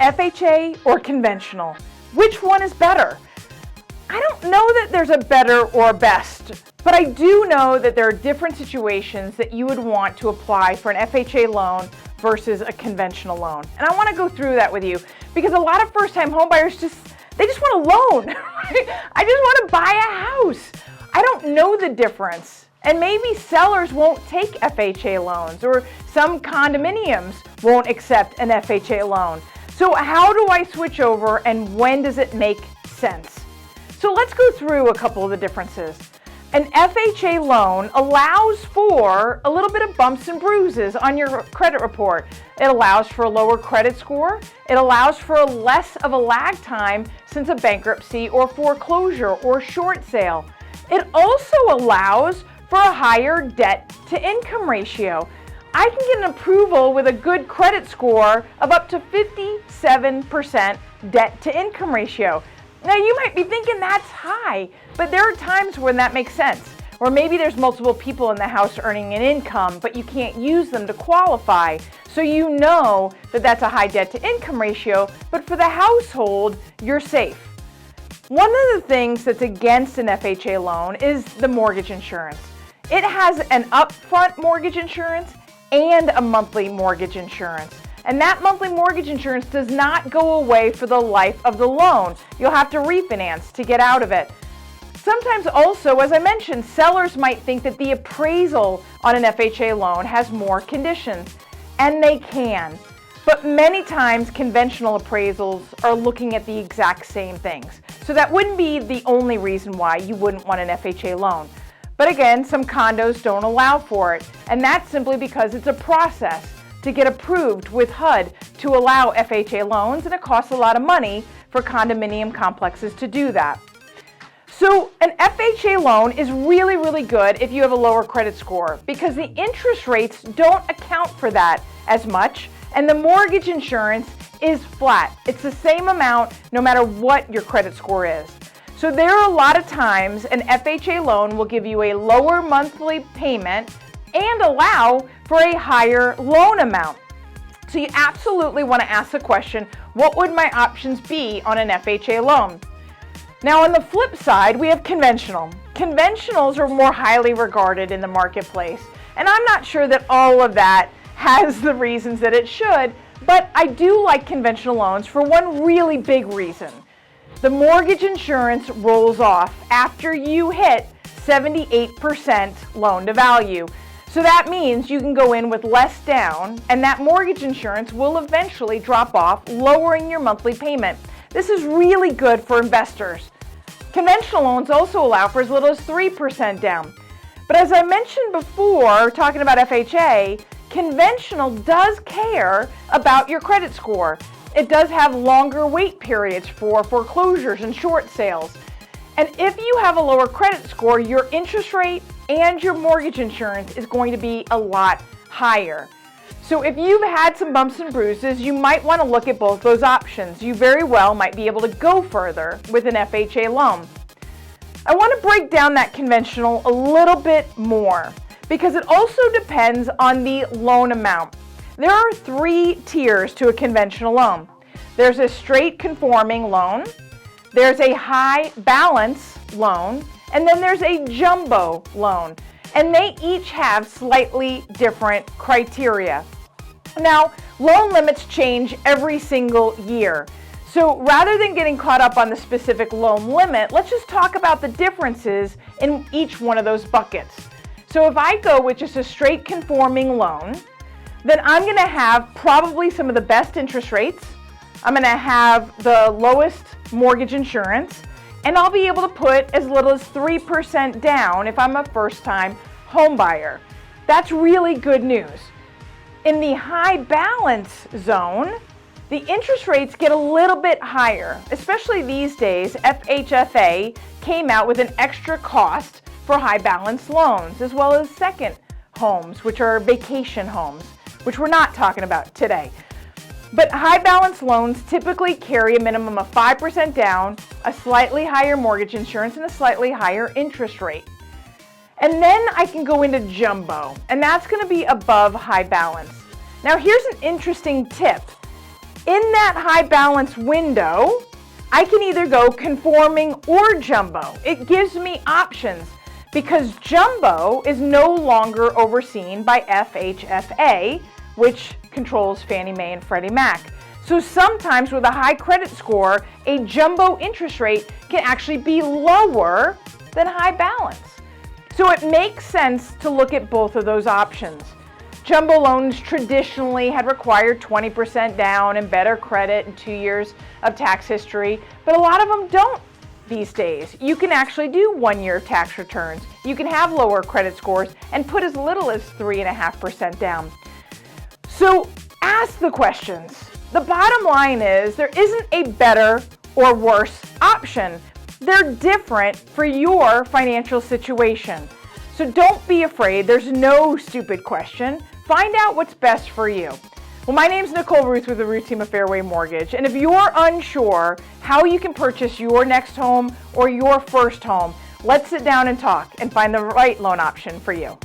FHA or conventional? Which one is better? I don't know that there's a better or best, but I do know that there are different situations that you would want to apply for an FHA loan versus a conventional loan. And I want to go through that with you because a lot of first-time homebuyers they just want a loan. I just want to buy a house. I don't know the difference. And maybe sellers won't take FHA loans, or some condominiums won't accept an FHA loan. So how do I switch over, and when does it make sense? So let's go through a couple of the differences. An FHA loan allows for a little bit of bumps and bruises on your credit report. It allows for a lower credit score. It allows for less of a lag time since a bankruptcy or foreclosure or short sale. It also allows for a higher debt to income ratio. I can get an approval with a good credit score of up to 57% debt to income ratio. Now you might be thinking that's high, but there are times when that makes sense. Or maybe there's multiple people in the house earning an income, but you can't use them to qualify. So you know that that's a high debt to income ratio, but for the household, you're safe. One of the things that's against an FHA loan is the mortgage insurance. It has an upfront mortgage insurance and a monthly mortgage insurance. And that monthly mortgage insurance does not go away for the life of the loan. You'll have to refinance to get out of it. Sometimes also, as I mentioned, sellers might think that the appraisal on an FHA loan has more conditions, and they can. But many times conventional appraisals are looking at the exact same things. So that wouldn't be the only reason why you wouldn't want an FHA loan. But again, some condos don't allow for it, and that's simply because it's a process to get approved with HUD to allow FHA loans, and it costs a lot of money for condominium complexes to do that. So an FHA loan is really, really good if you have a lower credit score because the interest rates don't account for that as much, and the mortgage insurance is flat. It's the same amount no matter what your credit score is. So there are a lot of times an FHA loan will give you a lower monthly payment and allow for a higher loan amount. So you absolutely want to ask the question, what would my options be on an FHA loan? Now on the flip side, we have conventional. Conventionals are more highly regarded in the marketplace, and I'm not sure that all of that has the reasons that it should, but I do like conventional loans for one really big reason. The mortgage insurance rolls off after you hit 78% loan to value. So that means you can go in with less down, and that mortgage insurance will eventually drop off, lowering your monthly payment. This is really good for investors. Conventional loans also allow for as little as 3% down. But as I mentioned before, talking about FHA, conventional does care about your credit score. It does have longer wait periods for foreclosures and short sales. And if you have a lower credit score, your interest rate and your mortgage insurance is going to be a lot higher. So if you've had some bumps and bruises, you might want to look at both those options. You very well might be able to go further with an FHA loan. I want to break down that conventional a little bit more because it also depends on the loan amount. There are 3 tiers to a conventional loan. There's a straight conforming loan, there's a high balance loan, and then there's a jumbo loan. And they each have slightly different criteria. Now, loan limits change every single year. So rather than getting caught up on the specific loan limit, let's just talk about the differences in each one of those buckets. So if I go with just a straight conforming loan, then I'm going to have probably some of the best interest rates. I'm going to have the lowest mortgage insurance, and I'll be able to put as little as 3% down if I'm a first-time home buyer. That's really good news. In the high balance zone, the interest rates get a little bit higher, especially these days. FHFA came out with an extra cost for high balance loans, as well as second homes, which are vacation homes, which we're not talking about today. But high balance loans typically carry a minimum of 5% down, a slightly higher mortgage insurance, and a slightly higher interest rate. And then I can go into jumbo, and that's going to be above high balance. Now here's an interesting tip. In that high balance window, I can either go conforming or jumbo. It gives me options because jumbo is no longer overseen by FHFA, which controls Fannie Mae and Freddie Mac. So sometimes with a high credit score, a jumbo interest rate can actually be lower than high balance. So it makes sense to look at both of those options. Jumbo loans traditionally had required 20% down and better credit and 2 years of tax history, but a lot of them don't these days. You can actually do 1 year tax returns. You can have lower credit scores and put as little as 3.5% down. So ask the questions. The bottom line is there isn't a better or worse option. They're different for your financial situation. So don't be afraid. There's no stupid question. Find out what's best for you. Well, my name's Nicole Rueth with the Rueth team of Fairway Mortgage. And if you're unsure how you can purchase your next home or your first home, let's sit down and talk and find the right loan option for you.